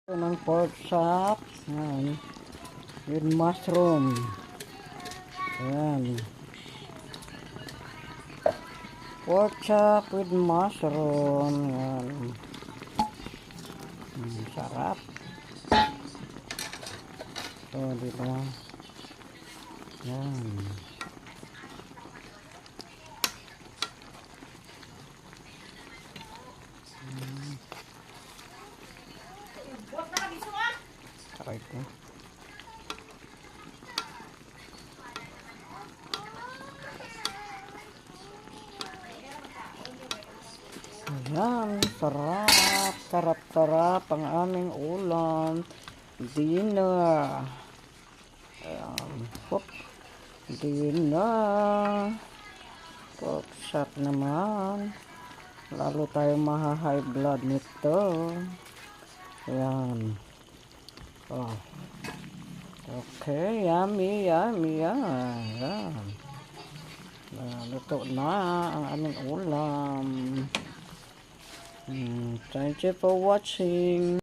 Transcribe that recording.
Ng pork chop. Yan. With mushroom. Yan. Pork chop with mushroom. Yan. Sarap. So, dito. Yan. Right po. Ayan, sarap, sarap ang aming ulam. Dinner. Ayan, hop. Dinner. Pork chop naman. Lalo tayo maha-high blood nito. Ayan. Oh. Okay, yummy, yummy, yan. Luto na ang aming ulam. Thank you for watching.